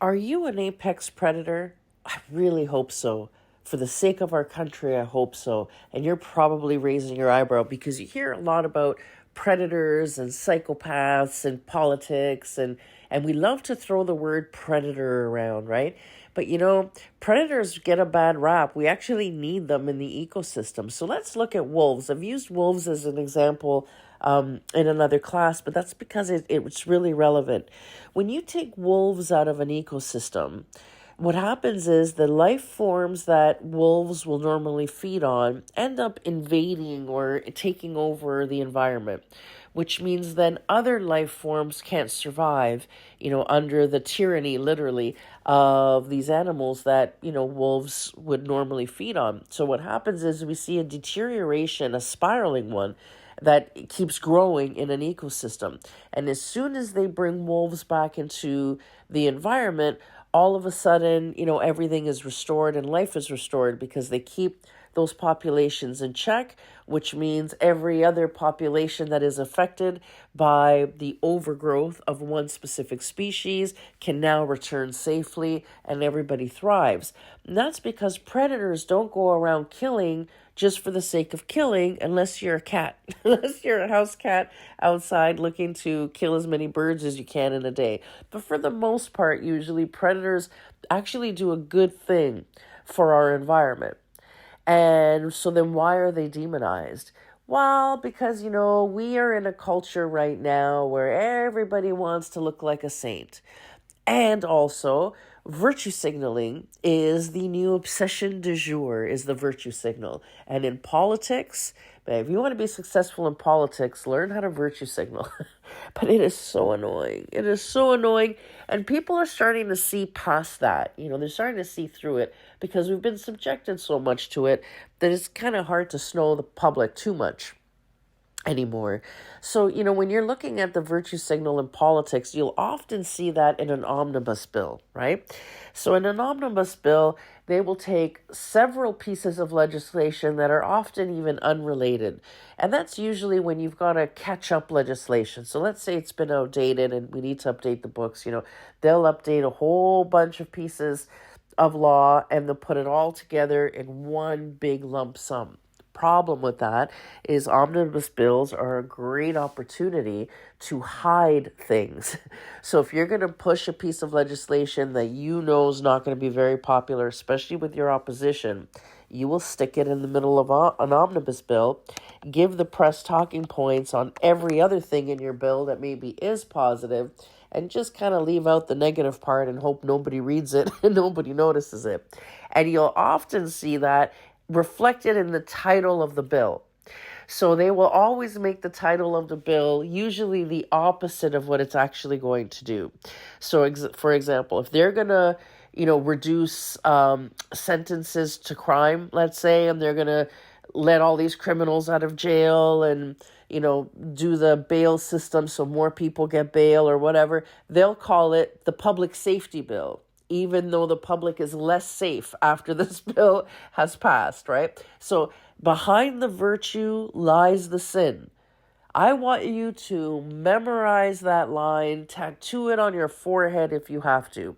Are you an apex predator? I really hope so. For the sake of our country, I hope so. And you're probably raising your eyebrow because you hear a lot about predators and psychopaths and politics and we love to throw the word predator around, right? But predators get a bad rap. We actually need them in the ecosystem. So let's look at wolves. I've used wolves as an example in another class, but that's because it's really relevant. When you take wolves out of an ecosystem, what happens is the life forms that wolves will normally feed on end up invading or taking over the environment, which means then other life forms can't survive, under the tyranny, literally, of these animals that, wolves would normally feed on. So what happens is we see a deterioration, a spiraling one, that keeps growing in an ecosystem. And as soon as they bring wolves back into the environment, all of a sudden, everything is restored and life is restored because they keep those populations in check, which means every other population that is affected by the overgrowth of one specific species can now return safely and everybody thrives. And that's because predators don't go around killing just for the sake of killing, unless you're a cat, unless you're a house cat outside looking to kill as many birds as you can in a day. But for the most part, usually predators actually do a good thing for our environment. And so then why are they demonized? Well, because, we are in a culture right now where everybody wants to look like a saint. And also, virtue signaling is the new obsession du jour, is the virtue signal. And in politics, if you want to be successful in politics, learn how to virtue signal. But it is so annoying. It is so annoying. And people are starting to see past that. They're starting to see through it because we've been subjected so much to it that it's kind of hard to snow the public too much anymore. So, when you're looking at the virtue signal in politics, you'll often see that in an omnibus bill, right? So in an omnibus bill, they will take several pieces of legislation that are often even unrelated. And that's usually when you've got to catch up legislation. So let's say it's been outdated and we need to update the books, they'll update a whole bunch of pieces of law and they'll put it all together in one big lump sum. Problem with that is omnibus bills are a great opportunity to hide things. So if you're going to push a piece of legislation that is not going to be very popular, especially with your opposition, you will stick it in the middle of an omnibus bill, give the press talking points on every other thing in your bill that maybe is positive, and just kind of leave out the negative part and hope nobody reads it and nobody notices it. And you'll often see that reflected in the title of the bill. So they will always make the title of the bill usually the opposite of what it's actually going to do. So for example, if they're going to, reduce sentences to crime, let's say, and they're going to let all these criminals out of jail and, do the bail system so more people get bail or whatever, they'll call it the public safety bill, even though the public is less safe after this bill has passed, right? So behind the virtue lies the sin. I want you to memorize that line, tattoo it on your forehead if you have to.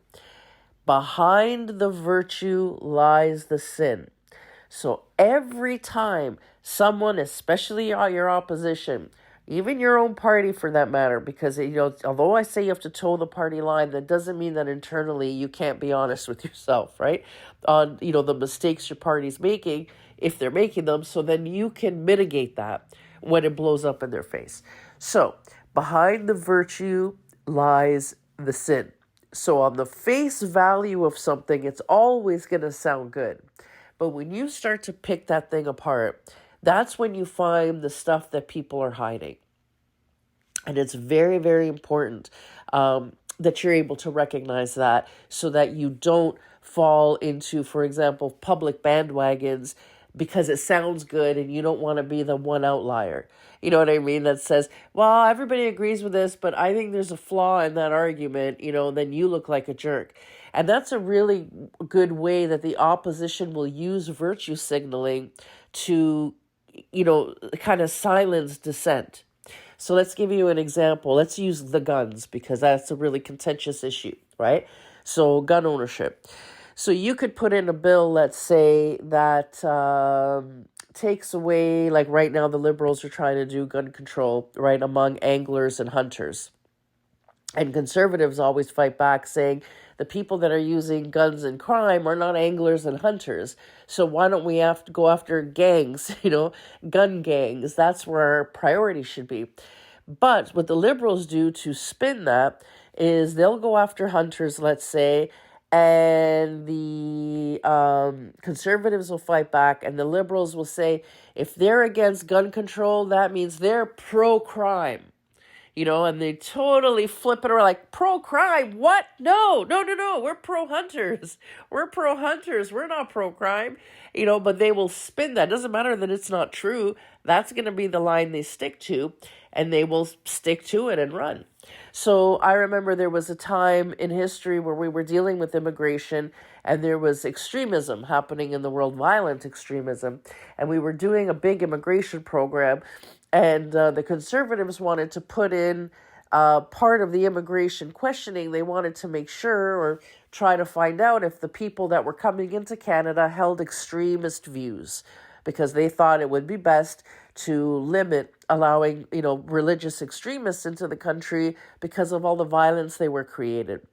Behind the virtue lies the sin. So every time someone, especially your opposition, even your own party for that matter, because, although I say you have to toe the party line, that doesn't mean that internally you can't be honest with yourself, right? On, the mistakes your party's making, if they're making them, so then you can mitigate that when it blows up in their face. So behind the virtue lies the sin. So on the face value of something, it's always going to sound good. But when you start to pick that thing apart, that's when you find the stuff that people are hiding. And it's very, very important that you're able to recognize that so that you don't fall into, for example, public bandwagons because it sounds good and you don't want to be the one outlier. You know what I mean? That says, well, everybody agrees with this, but I think there's a flaw in that argument, then you look like a jerk. And that's a really good way that the opposition will use virtue signaling to, kind of silence dissent. So let's give you an example. Let's use the guns because that's a really contentious issue, right? So gun ownership. So you could put in a bill, let's say, that takes away, like right now, the liberals are trying to do gun control, right, among anglers and hunters. And conservatives always fight back saying the people that are using guns in crime are not anglers and hunters. So why don't we have to go after gangs, gun gangs? That's where our priority should be. But what the liberals do to spin that is they'll go after hunters, let's say, and the conservatives will fight back, and the liberals will say if they're against gun control, that means they're pro-crime. And they totally flip it around like, pro-crime, what? No, we're pro-hunters. We're pro-hunters, we're not pro-crime. But they will spin that. It doesn't matter that it's not true. That's going to be the line they stick to, and they will stick to it and run. So I remember there was a time in history where we were dealing with immigration, and there was extremism happening in the world, violent extremism, and we were doing a big immigration program. And the conservatives wanted to put in part of the immigration questioning. They wanted to make sure or try to find out if the people that were coming into Canada held extremist views, because they thought it would be best to limit allowing, religious extremists into the country because of all the violence they were created.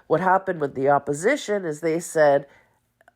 What happened with the opposition is they said,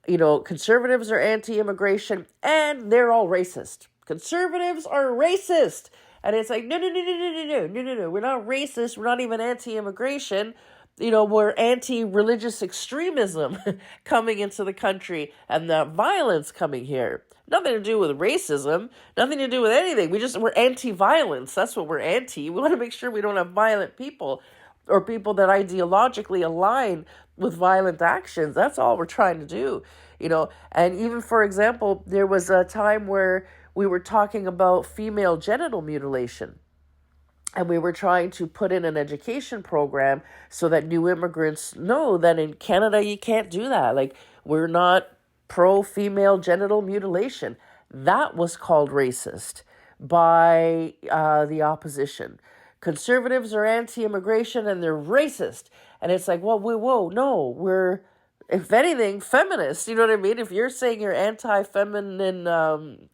conservatives are anti-immigration and they're all racist. Conservatives are racist. And it's like, no. We're not racist. We're not even anti-immigration. We're anti-religious extremism coming into the country and that violence coming here. Nothing to do with racism. Nothing to do with anything. We're anti-violence. That's what we're anti. We want to make sure we don't have violent people or people that ideologically align with violent actions. That's all we're trying to do. And even, for example, there was a time where we were talking about female genital mutilation. And we were trying to put in an education program so that new immigrants know that in Canada, you can't do that. Like, we're not pro-female genital mutilation. That was called racist by the opposition. Conservatives are anti-immigration and they're racist. And it's like, no, we're, if anything, feminist. You know what I mean? If you're saying you're anti-feminine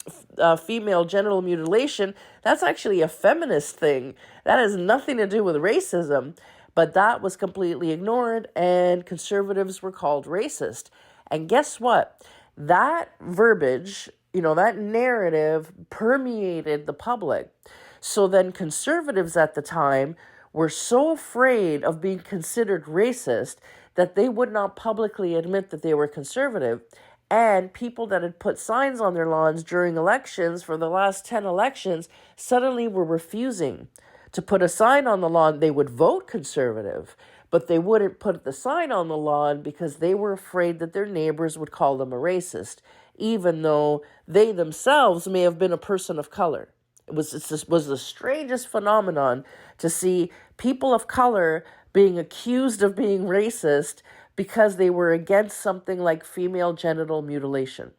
female genital mutilation, that's actually a feminist thing. That has nothing to do with racism. But that was completely ignored, and conservatives were called racist. And guess what? That verbiage, that narrative permeated the public. So then conservatives at the time were so afraid of being considered racist that they would not publicly admit that they were conservative. And people that had put signs on their lawns during elections for the last 10 elections suddenly were refusing to put a sign on the lawn. They would vote conservative, but they wouldn't put the sign on the lawn because they were afraid that their neighbors would call them a racist, even though they themselves may have been a person of color. It was the strangest phenomenon to see people of color being accused of being racist because they were against something like female genital mutilation.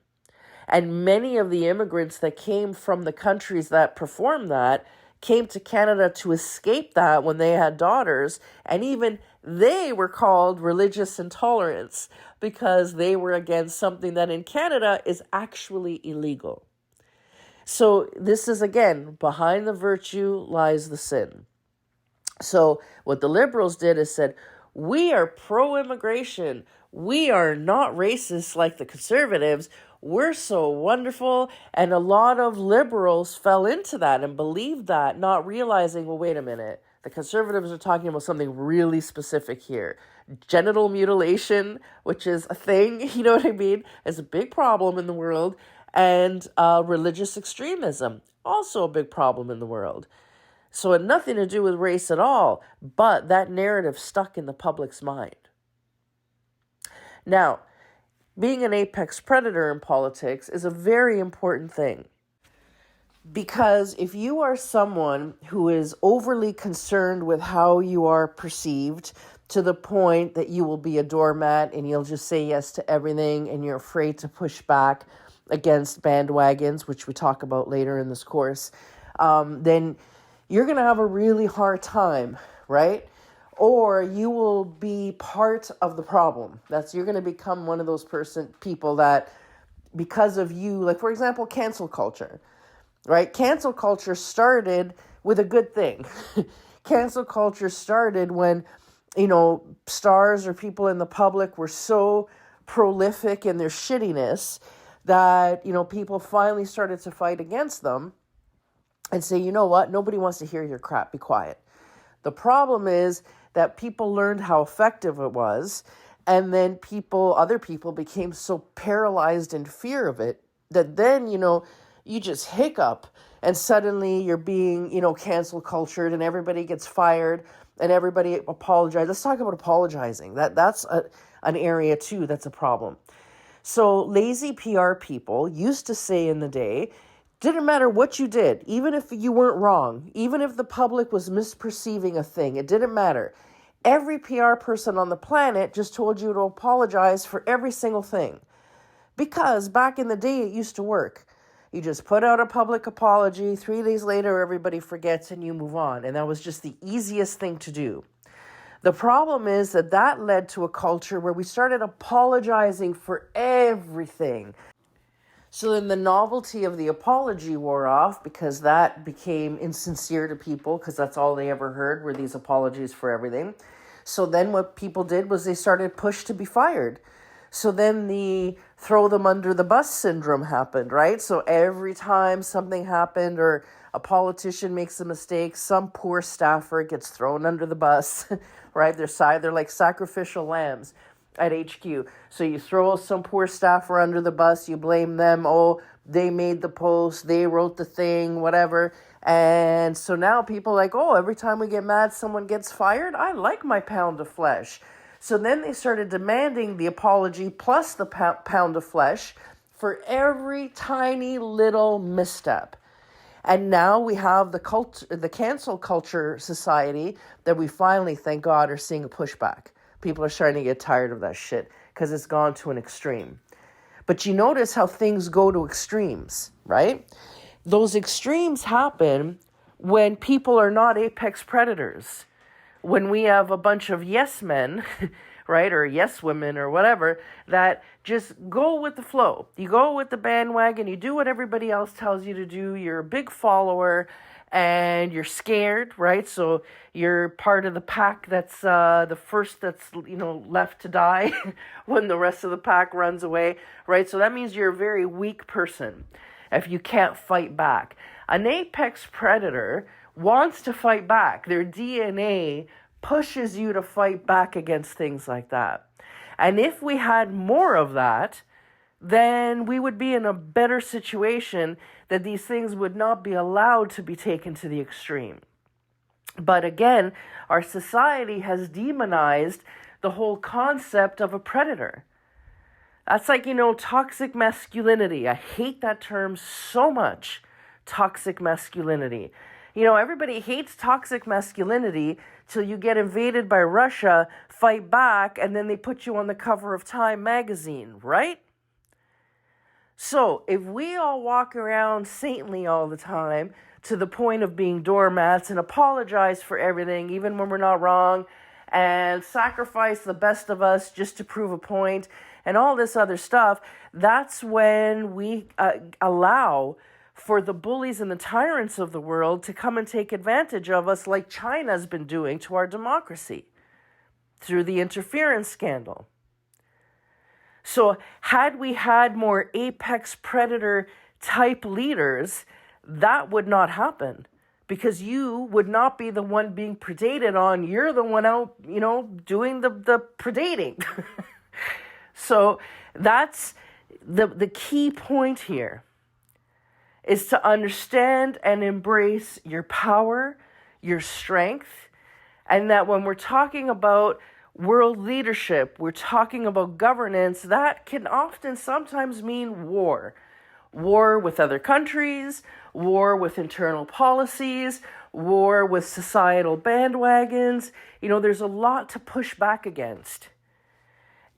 And many of the immigrants that came from the countries that performed that came to Canada to escape that when they had daughters, and even they were called religious intolerance because they were against something that in Canada is actually illegal. So this is, again, behind the virtue lies the sin. So what the liberals did is said, we are pro-immigration. We are not racist like the conservatives. We're so wonderful. And a lot of liberals fell into that and believed that, not realizing, well, wait a minute. The conservatives are talking about something really specific here. Genital mutilation, which is a thing, you know what I mean, is a big problem in the world. And religious extremism, also a big problem in the world. So it had nothing to do with race at all, but that narrative stuck in the public's mind. Now, being an apex predator in politics is a very important thing. Because if you are someone who is overly concerned with how you are perceived to the point that you will be a doormat and you'll just say yes to everything and you're afraid to push back against bandwagons, which we talk about later in this course, then you're going to have a really hard time, right? or you will be part of the problem. You're going to become one of those people that, because of you, like for example, cancel culture, right? Cancel culture started with a good thing. Cancel culture started when, stars or people in the public were so prolific in their shittiness that, people finally started to fight against them and say, you know what? Nobody wants to hear your crap. Be quiet. The problem is that people learned how effective it was, and then other people became so paralyzed in fear of it that then, you just hiccup and suddenly you're being, cancel cultured and everybody gets fired and everybody apologizes. Let's talk about apologizing. That's an area too that's a problem. So lazy PR people used to say in the day, didn't matter what you did, even if you weren't wrong, even if the public was misperceiving a thing, it didn't matter. Every PR person on the planet just told you to apologize for every single thing. Because back in the day, it used to work. You just put out a public apology, 3 days later, everybody forgets and you move on. And that was just the easiest thing to do. The problem is that led to a culture where we started apologizing for everything. So then the novelty of the apology wore off because that became insincere to people because that's all they ever heard were these apologies for everything. So then what people did was they started push to be fired. So then the throw them under the bus syndrome happened, right? So every time something happened or a politician makes a mistake, some poor staffer gets thrown under the bus, right? They're like sacrificial lambs at HQ. So you throw some poor staffer under the bus, you blame them, oh, they made the post, they wrote the thing, whatever. And so now people are like, oh, every time we get mad, someone gets fired. I like my pound of flesh. So then they started demanding the apology plus the pound of flesh for every tiny little misstep. And now we have the cancel culture society that we finally, thank God, are seeing a pushback. People are starting to get tired of that shit because it's gone to an extreme. But you notice how things go to extremes, right? Those extremes happen when people are not apex predators. When we have a bunch of yes men, right, or yes women or whatever, that just go with the flow. You go with the bandwagon, you do what everybody else tells you to do, you're a big follower, and you're scared, right? So you're part of the pack that's the first that's, left to die when the rest of the pack runs away, right? So that means you're a very weak person if you can't fight back. An apex predator wants to fight back. Their DNA pushes you to fight back against things like that. And if we had more of that, then we would be in a better situation that these things would not be allowed to be taken to the extreme. But again, our society has demonized the whole concept of a predator. That's like, toxic masculinity. I hate that term so much, toxic masculinity. Everybody hates toxic masculinity till you get invaded by Russia, fight back, and then they put you on the cover of Time magazine, right? So if we all walk around saintly all the time to the point of being doormats and apologize for everything, even when we're not wrong, and sacrifice the best of us just to prove a point, and all this other stuff, that's when we allow for the bullies and the tyrants of the world to come and take advantage of us like China's been doing to our democracy through the interference scandal. So had we had more apex predator type leaders, that would not happen because you would not be the one being predated on. You're the one out, doing the predating. So that's the key point here. Is to understand and embrace your power, your strength, and that when we're talking about world leadership, we're talking about governance, that can often sometimes mean war. War with other countries, war with internal policies, war with societal bandwagons. There's a lot to push back against.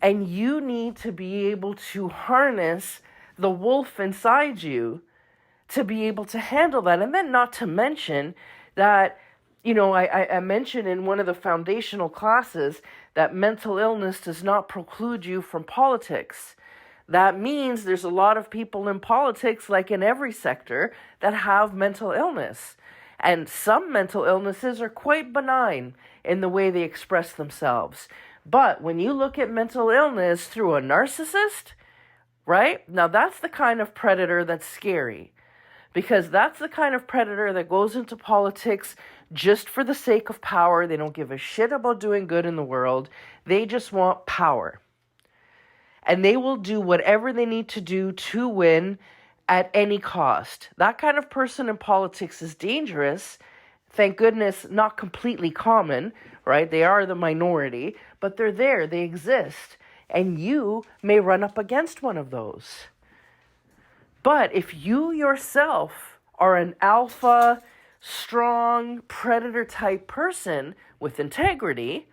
And you need to be able to harness the wolf inside you to be able to handle that. And then not to mention that I mentioned in one of the foundational classes that mental illness does not preclude you from politics. That means there's a lot of people in politics, like in every sector, that have mental illness. And some mental illnesses are quite benign in the way they express themselves. But when you look at mental illness through a narcissist, right? Now that's the kind of predator that's scary. Because that's the kind of predator that goes into politics just for the sake of power. They don't give a shit about doing good in the world. They just want power. And they will do whatever they need to do to win at any cost. That kind of person in politics is dangerous. Thank goodness, not completely common, right? They are the minority, but they're there, they exist. And you may run up against one of those. But if you yourself are an alpha, strong, predator type person with integrity,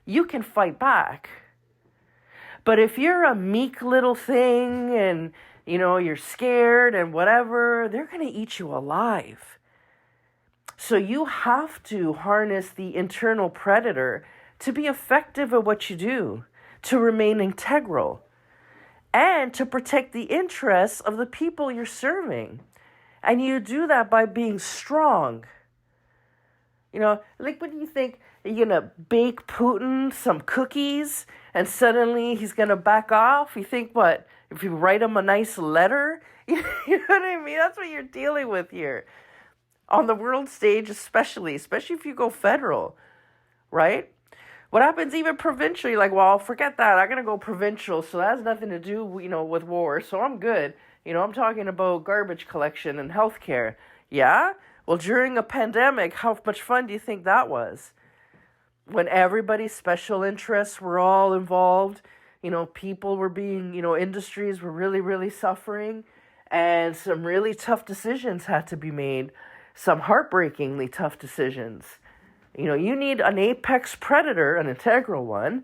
you can fight back. But if you're a meek little thing and, you're scared and whatever, they're going to eat you alive. So you have to harness the internal predator to be effective at what you do, to remain integral, and to protect the interests of the people you're serving. And you do that by being strong. Like when you think you're going to bake Putin some cookies and suddenly he's going to back off, you think, what, if you write him a nice letter? You know what I mean? That's what you're dealing with here. On the world stage especially if you go federal, right? What happens even provincially, like, well, forget that. I'm going to go provincial, so that has nothing to do, with war, so I'm good. I'm talking about garbage collection and healthcare. Yeah? Well, during a pandemic, how much fun do you think that was? When everybody's special interests were all involved, people were being, industries were really, really suffering, and some really tough decisions had to be made, some heartbreakingly tough decisions. You need an apex predator, an integral one,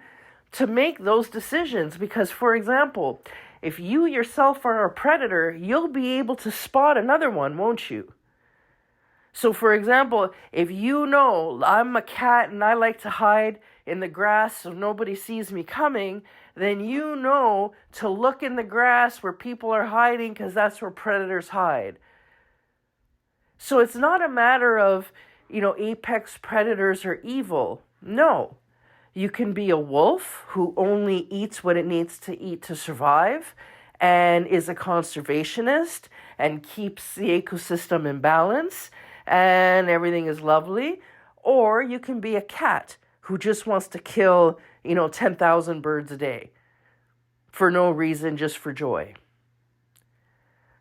to make those decisions because, for example, if you yourself are a predator, you'll be able to spot another one, won't you? So, for example, if I'm a cat and I like to hide in the grass so nobody sees me coming, then to look in the grass where people are hiding because that's where predators hide. So it's not a matter of, apex predators are evil. No. You can be a wolf who only eats what it needs to eat to survive and is a conservationist and keeps the ecosystem in balance and everything is lovely. Or you can be a cat who just wants to kill, 10,000 birds a day for no reason, just for joy.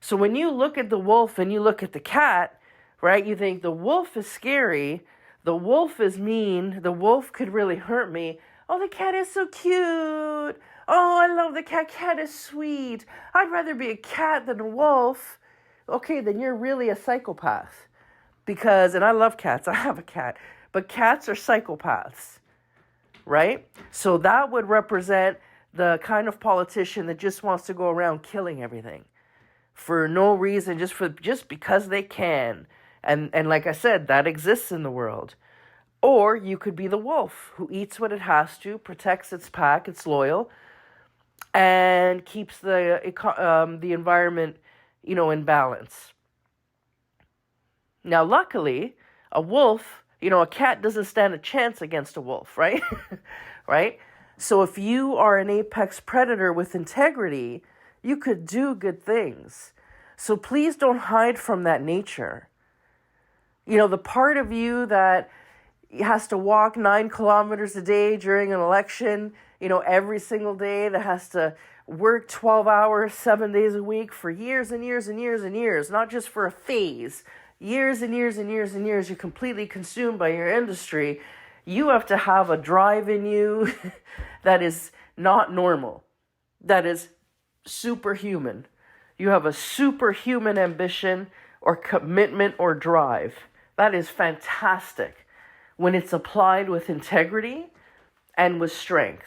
So when you look at the wolf and you look at the cat, right, you think the wolf is scary, the wolf is mean, the wolf could really hurt me. Oh, the cat is so cute. Oh, I love the cat. Cat is sweet. I'd rather be a cat than a wolf. Okay, then you're really a psychopath. And I love cats. I have a cat. But cats are psychopaths, right? So that would represent the kind of politician that just wants to go around killing everything for no reason, just because they can. And like I said, that exists in the world. Or you could be the wolf who eats what it has to, protects its pack, it's loyal, and keeps the environment, in balance. Now, luckily, a wolf, a cat doesn't stand a chance against a wolf, right? Right? So if you are an apex predator with integrity, you could do good things. So please don't hide from that nature. The part of you that has to walk 9 kilometers a day during an election, every single day, that has to work 12 hours, 7 days a week for years and years and years and years, not just for a phase, years and years and years and years, you're completely consumed by your industry. You have to have a drive in you that is not normal, that is superhuman. You have a superhuman ambition or commitment or drive. That is fantastic when it's applied with integrity and with strength.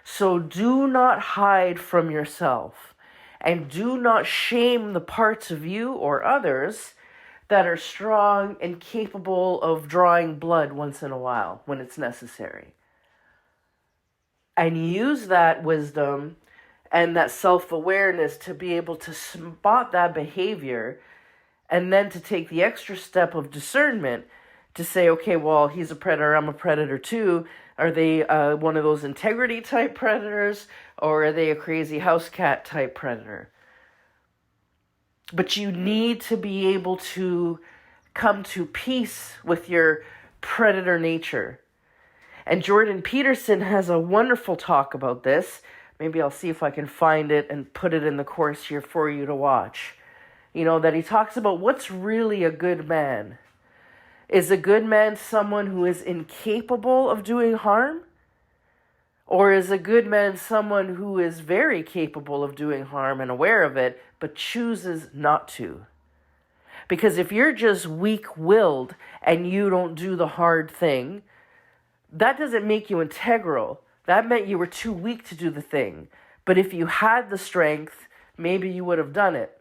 So do not hide from yourself, and do not shame the parts of you or others that are strong and capable of drawing blood once in a while when it's necessary. And use that wisdom and that self-awareness to be able to spot that behavior, and then to take the extra step of discernment to say, okay, well, he's a predator, I'm a predator too. Are they one of those integrity type predators, or are they a crazy house cat type predator? But you need to be able to come to peace with your predator nature. And Jordan Peterson has a wonderful talk about this. Maybe I'll see if I can find it and put it in the course here for you to watch. That he talks about what's really a good man. Is a good man someone who is incapable of doing harm? Or is a good man someone who is very capable of doing harm and aware of it, but chooses not to? Because if you're just weak-willed and you don't do the hard thing, that doesn't make you integral. That meant you were too weak to do the thing. But if you had the strength, maybe you would have done it.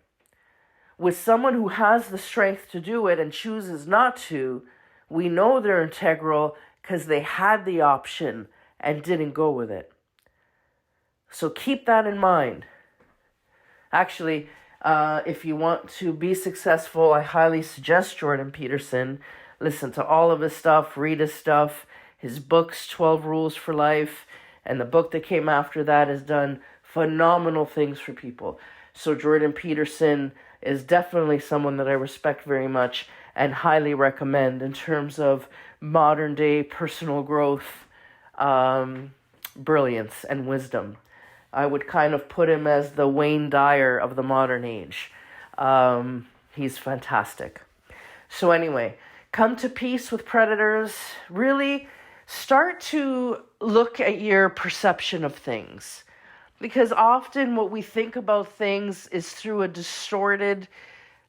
With someone who has the strength to do it and chooses not to, we know they're integral because they had the option and didn't go with it. So keep that in mind. Actually, if you want to be successful, I highly suggest Jordan Peterson. Listen to all of his stuff, read his stuff. His books, 12 Rules for Life, and the book that came after that has done phenomenal things for people. So Jordan Peterson is definitely someone that I respect very much and highly recommend in terms of modern day personal growth, brilliance, and wisdom. I would kind of put him as the Wayne Dyer of the modern age. He's fantastic. So anyway, come to peace with predators. Really start to look at your perception of things. Because often what we think about things is through a distorted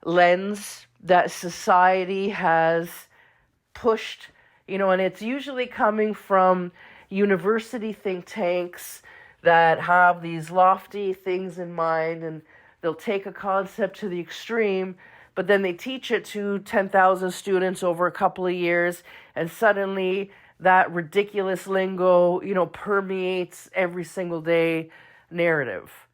lens that society has pushed, and it's usually coming from university think tanks that have these lofty things in mind, and they'll take a concept to the extreme, but then they teach it to 10,000 students over a couple of years, and suddenly that ridiculous lingo, permeates every single day narrative,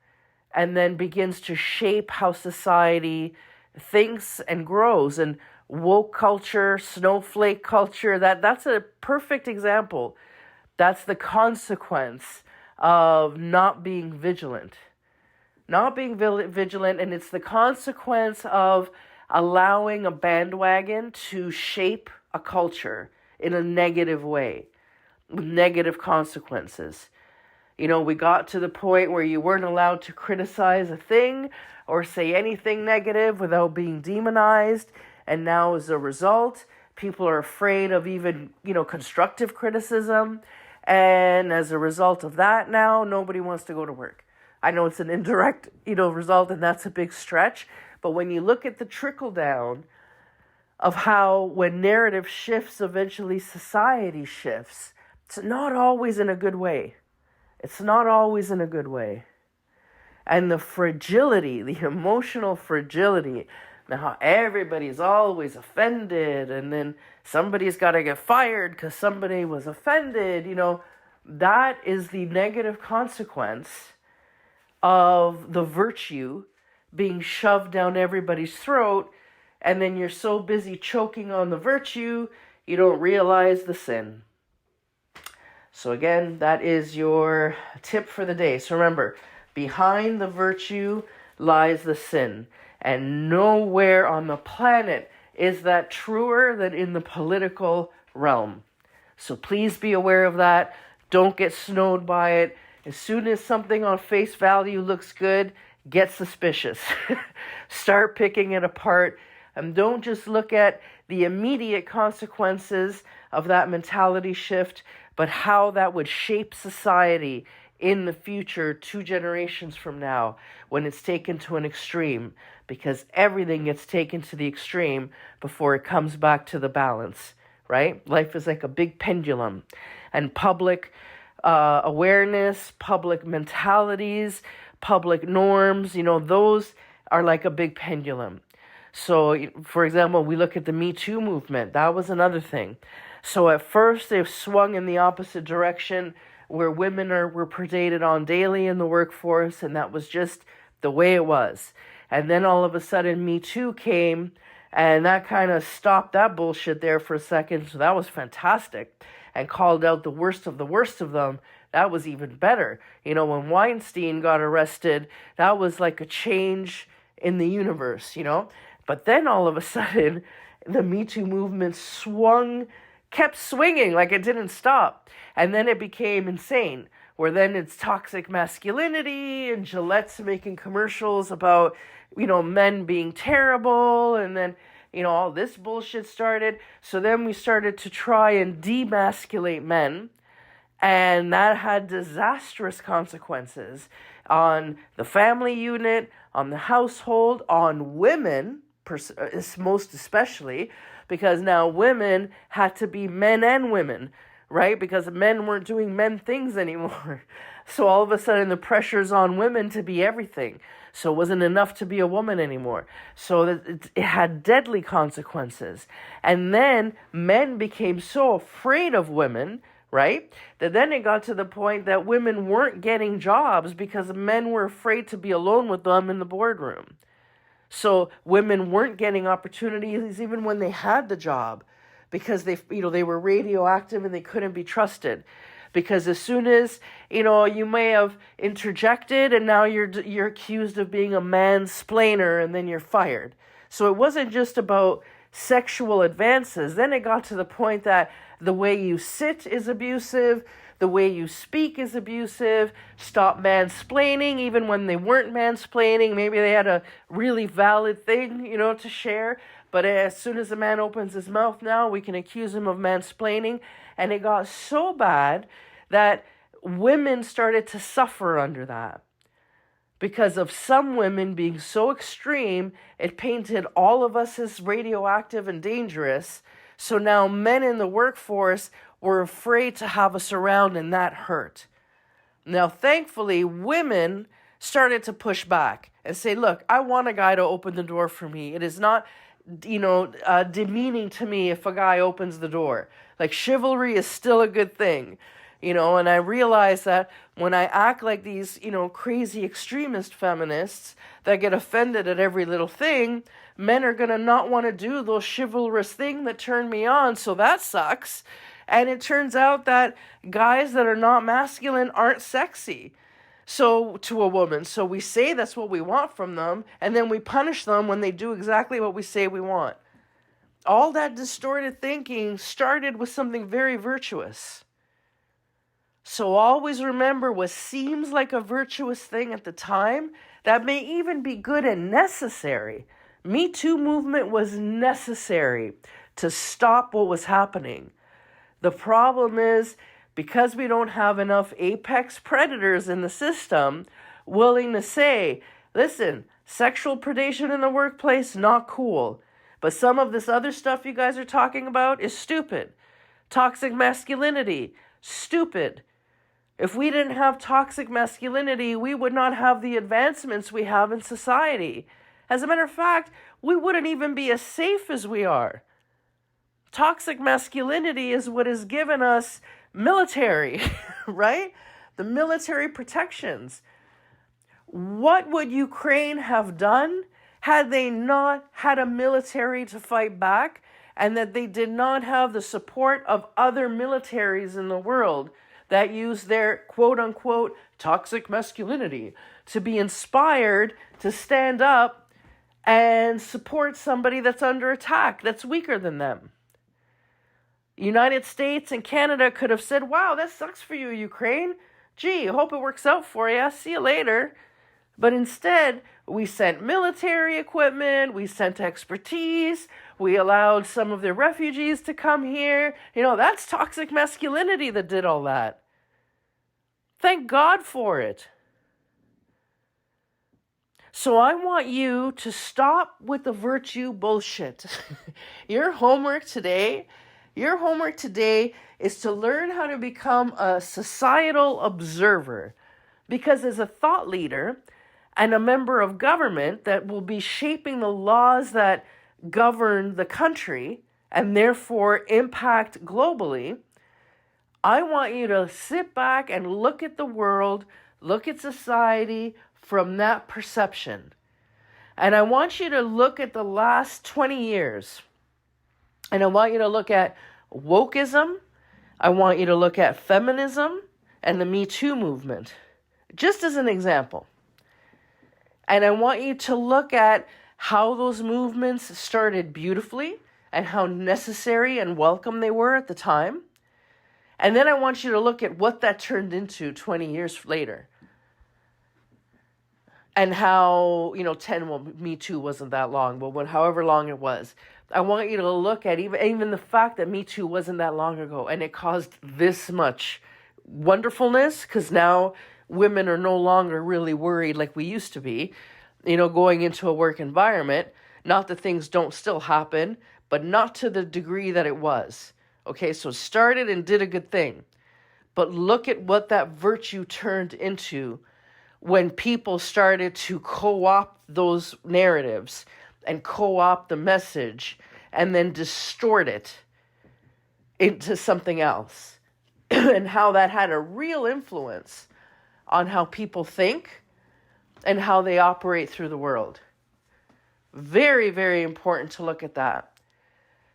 and then begins to shape how society thinks and grows. And woke culture, snowflake culture, that's a perfect example. That's the consequence of not being vigilant. Not being vigilant, and it's the consequence of allowing a bandwagon to shape a culture in a negative way, with negative consequences. We got to the point where you weren't allowed to criticize a thing or say anything negative without being demonized. And now as a result, people are afraid of even, constructive criticism. And as a result of that, now nobody wants to go to work. I know it's an indirect, result, and that's a big stretch. But when you look at the trickle down of how when narrative shifts, eventually society shifts, it's not always in a good way. It's not always in a good way. And the fragility, the emotional fragility, now everybody's always offended, and then somebody's got to get fired because somebody was offended, that is the negative consequence of the virtue being shoved down everybody's throat, and then you're so busy choking on the virtue, you don't realize the sin. So again, that is your tip for the day. So remember, behind the virtue lies the sin. And nowhere on the planet is that truer than in the political realm. So please be aware of that. Don't get snowed by it. As soon as something on face value looks good, get suspicious. Start picking it apart. And don't just look at the immediate consequences of that mentality shift, but how that would shape society in the future, 2 generations from now, when it's taken to an extreme, because everything gets taken to the extreme before it comes back to the balance, right? Life is like a big pendulum, and public awareness, public mentalities, public norms, those are like a big pendulum. So, for example, we look at the Me Too movement. That was another thing. So at first they've swung in the opposite direction where were predated on daily in the workforce, and that was just the way it was. And then all of a sudden Me Too came, and that kind of stopped that bullshit there for a second. So that was fantastic, and called out the worst of them. That was even better. When Weinstein got arrested, that was like a change in the universe, But then all of a sudden, the Me Too movement kept swinging, like it didn't stop. And then it became insane, where then it's toxic masculinity, and Gillette's making commercials about, men being terrible, and then, all this bullshit started. So then we started to try and demasculate men, and that had disastrous consequences on the family unit, on the household, on women, most especially, because now women had to be men and women, right? Because men weren't doing men things anymore. So all of a sudden the pressure's on women to be everything. So it wasn't enough to be a woman anymore. So it had deadly consequences. And then men became so afraid of women, right? That then it got to the point that women weren't getting jobs because men were afraid to be alone with them in the boardroom. So women weren't getting opportunities even when they had the job because they were radioactive and they couldn't be trusted. Because as soon as, you may have interjected and now you're accused of being a mansplainer and then you're fired. So it wasn't just about sexual advances. Then it got to the point that the way you sit is abusive, the way you speak is abusive, stop mansplaining even when they weren't mansplaining. Maybe they had a really valid thing, to share. But as soon as a man opens his mouth now, we can accuse him of mansplaining. And it got so bad that women started to suffer under that. Because of some women being so extreme, it painted all of us as radioactive and dangerous. So now men in the workforce were afraid to have us around, and that hurt. Now, thankfully, women started to push back and say, look, I want a guy to open the door for me. It is not, demeaning to me if a guy opens the door. Like, chivalry is still a good thing, and I realize that when I act like these, crazy extremist feminists that get offended at every little thing, men are going to not want to do those chivalrous things that turn me on, so that sucks. And it turns out that guys that are not masculine aren't sexy. So to a woman, so we say that's what we want from them, and then we punish them when they do exactly what we say we want. All that distorted thinking started with something very virtuous. So always remember, what seems like a virtuous thing at the time, that may even be good and necessary. Me Too movement was necessary to stop what was happening. The problem is, because we don't have enough apex predators in the system willing to say, listen, sexual predation in the workplace, not cool. But some of this other stuff you guys are talking about is stupid. Toxic masculinity, stupid. If we didn't have toxic masculinity, we would not have the advancements we have in society. As a matter of fact, we wouldn't even be as safe as we are. Toxic masculinity is what has given us military, right? The military protections. What would Ukraine have done had they not had a military to fight back, and that they did not have the support of other militaries in the world that use their quote-unquote toxic masculinity to be inspired to stand up and support somebody that's under attack, that's weaker than them? United States and Canada could have said, wow, that sucks for you, Ukraine. Gee, hope it works out for you. See you later. But instead, we sent military equipment, we sent expertise, we allowed some of the refugees to come here. That's toxic masculinity that did all that. Thank God for it. So I want you to stop with the virtue bullshit. Your homework today is to learn how to become a societal observer. Because as a thought leader, and a member of government that will be shaping the laws that govern the country and therefore impact globally, I want you to sit back and look at the world, look at society from that perception. And I want you to look at the last 20 years. And I want you to look at wokeism. I want you to look at feminism and the Me Too movement, just as an example. And I want you to look at how those movements started beautifully and how necessary and welcome they were at the time. And then I want you to look at what that turned into 20 years later. And how, 10, well, Me Too wasn't that long, but however long it was. I want you to look at even the fact that Me Too wasn't that long ago, and it caused this much wonderfulness, because now women are no longer really worried like we used to be, going into a work environment. Not that things don't still happen, but not to the degree that it was. Okay, so started and did a good thing. But look at what that virtue turned into when people started to co-opt those narratives and co-opt the message and then distort it into something else. And how that had a real influence on how people think and how they operate through the world. Very, very important to look at that.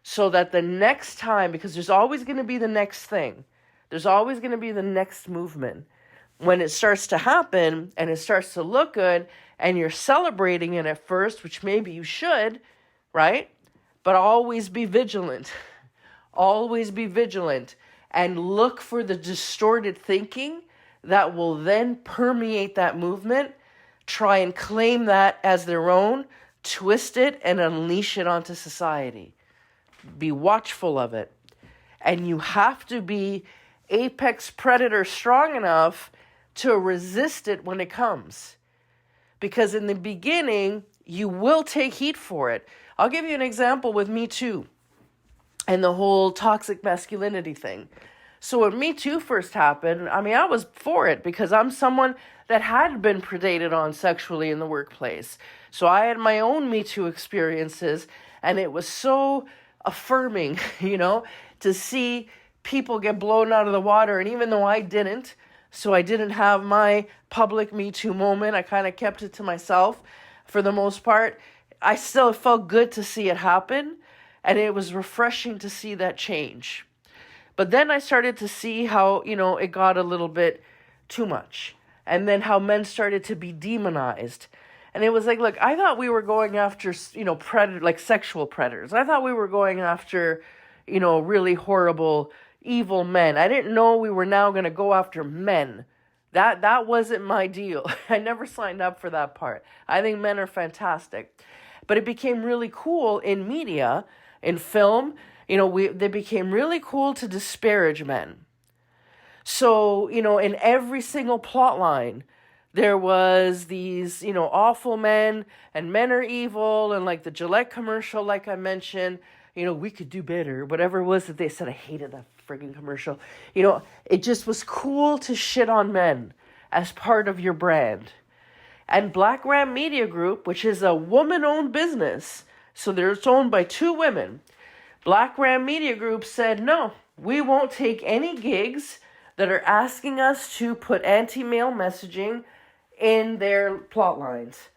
So that the next time, because there's always going to be the next thing. There's always going to be the next movement. When it starts to happen and it starts to look good and you're celebrating it at first, which maybe you should, right? But always be vigilant. Always be vigilant and look for the distorted thinking that will then permeate that movement, try and claim that as their own, twist it and unleash it onto society. Be watchful of it. And you have to be apex predator strong enough to resist it when it comes. Because in the beginning, you will take heat for it. I'll give you an example with Me Too and the whole toxic masculinity thing. So when Me Too first happened, I was for it because I'm someone that had been predated on sexually in the workplace. So I had my own Me Too experiences, and it was so affirming, to see people get blown out of the water. And even though I didn't, so I didn't have my public Me Too moment, I kind of kept it to myself for the most part. I still felt good to see it happen, and it was refreshing to see that change. But then I started to see how, it got a little bit too much. And then how men started to be demonized. And it was like, look, I thought we were going after, predator, like sexual predators. I thought we were going after, really horrible, evil men. I didn't know we were now going to go after men. That wasn't my deal. I never signed up for that part. I think men are fantastic. But it became really cool in media, in film. They became really cool to disparage men. So, in every single plot line, there was these, awful men, and men are evil, and like the Gillette commercial, like I mentioned, we could do better, whatever it was that they said. I hated that frigging commercial. It just was cool to shit on men as part of your brand. And Black Ram Media Group, which is a woman-owned business, so it's owned by two women, Black Ram Media Group said, no, we won't take any gigs that are asking us to put anti-male messaging in their plot lines.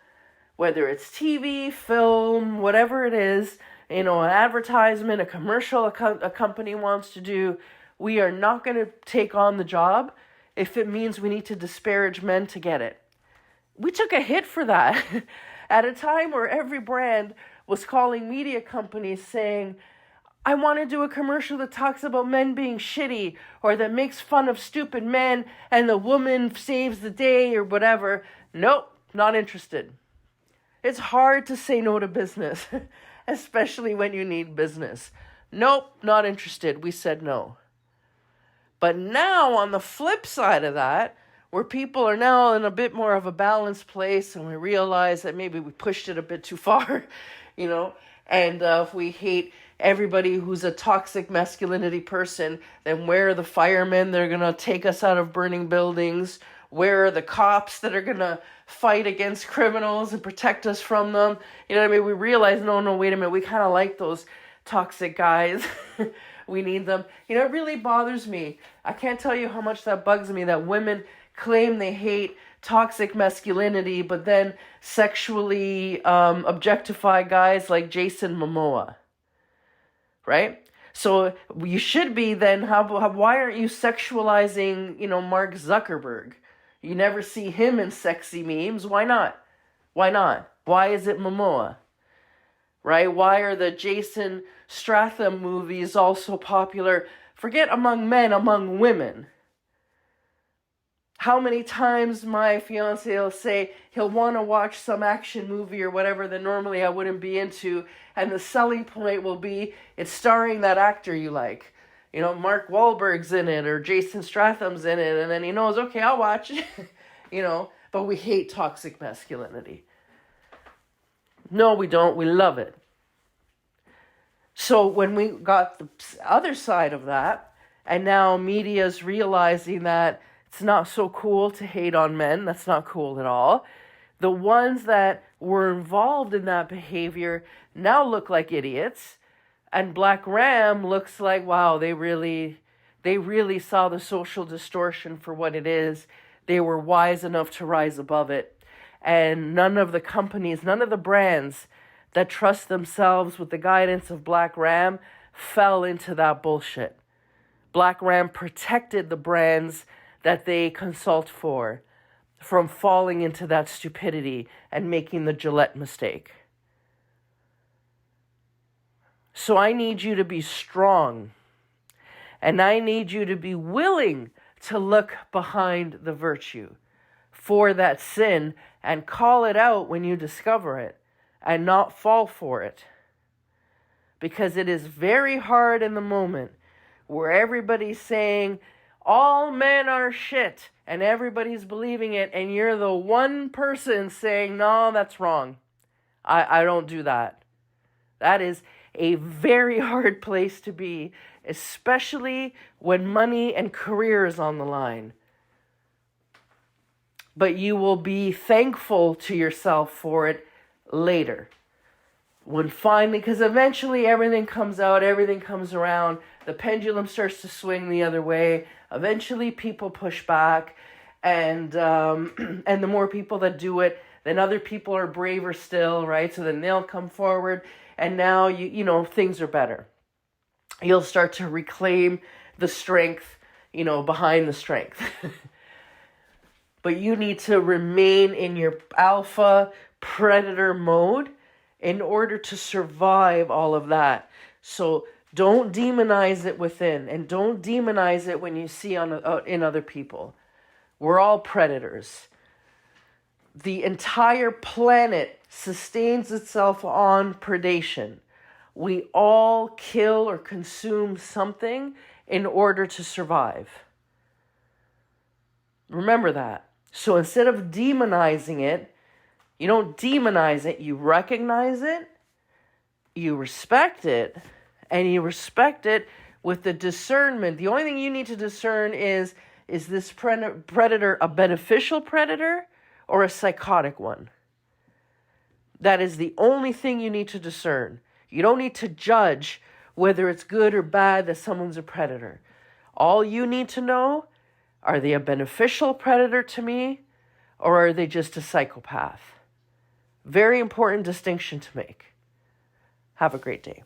Whether it's TV, film, whatever it is, an advertisement, a commercial a company wants to do, we are not going to take on the job if it means we need to disparage men to get it. We took a hit for that at a time where every brand was calling media companies saying, I want to do a commercial that talks about men being shitty or that makes fun of stupid men and the woman saves the day or whatever. Nope, not interested. It's hard to say no to business, especially when you need business. Nope, not interested. We said no. But now on the flip side of that, where people are now in a bit more of a balanced place and we realize that maybe we pushed it a bit too far, and if we hate everybody who's a toxic masculinity person, then where are the firemen that are going to take us out of burning buildings? Where are the cops that are going to fight against criminals and protect us from them? You know what I mean? We realize, no, wait a minute. We kind of like those toxic guys. We need them. You know, it really bothers me. I can't tell you how much that bugs me that women claim they hate toxic masculinity, but then sexually objectify guys like Jason Momoa. Right? So you should be then, why aren't you sexualizing, Mark Zuckerberg? You never see him in sexy memes. Why not? Why not? Why is it Momoa? Right? Why are the Jason Statham movies also popular? Forget among men, among women. How many times my fiance will say he'll want to watch some action movie or whatever that normally I wouldn't be into, and the selling point will be it's starring that actor you like. Mark Wahlberg's in it or Jason Statham's in it, and then he knows, okay, I'll watch it. But we hate toxic masculinity. No, we don't. We love it. So when we got the other side of that, and now media's realizing that it's not so cool to hate on men. That's not cool at all. The ones that were involved in that behavior now look like idiots. And Black Ram looks like, wow, they really saw the social distortion for what it is. They were wise enough to rise above it. And none of the companies, none of the brands that trust themselves with the guidance of Black Ram fell into that bullshit. Black Ram protected the brands that they consult for from falling into that stupidity and making the Gillette mistake. So I need you to be strong, and I need you to be willing to look behind the virtue for that sin and call it out when you discover it and not fall for it. Because it is very hard in the moment where everybody's saying, all men are shit, and everybody's believing it, and you're the one person saying, no, that's wrong. I don't do that. That is a very hard place to be, especially when money and career is on the line. But you will be thankful to yourself for it later. When finally, because eventually everything comes out, everything comes around, the pendulum starts to swing the other way. Eventually people push back, and the more people that do it, then other people are braver still, right? So then they'll come forward, and now you know things are better. You'll start to reclaim the strength, behind the strength. But you need to remain in your alpha predator mode in order to survive all of that. So don't demonize it within, and don't demonize it when you see in other people. We're all predators. The entire planet sustains itself on predation. We all kill or consume something in order to survive. Remember that. So instead of demonizing it, you don't demonize it, you recognize it, you respect it, and you respect it with the discernment. The only thing you need to discern is this predator a beneficial predator or a psychotic one? That is the only thing you need to discern. You don't need to judge whether it's good or bad that someone's a predator. All you need to know, are they a beneficial predator to me, or are they just a psychopath? Very important distinction to make. Have a great day.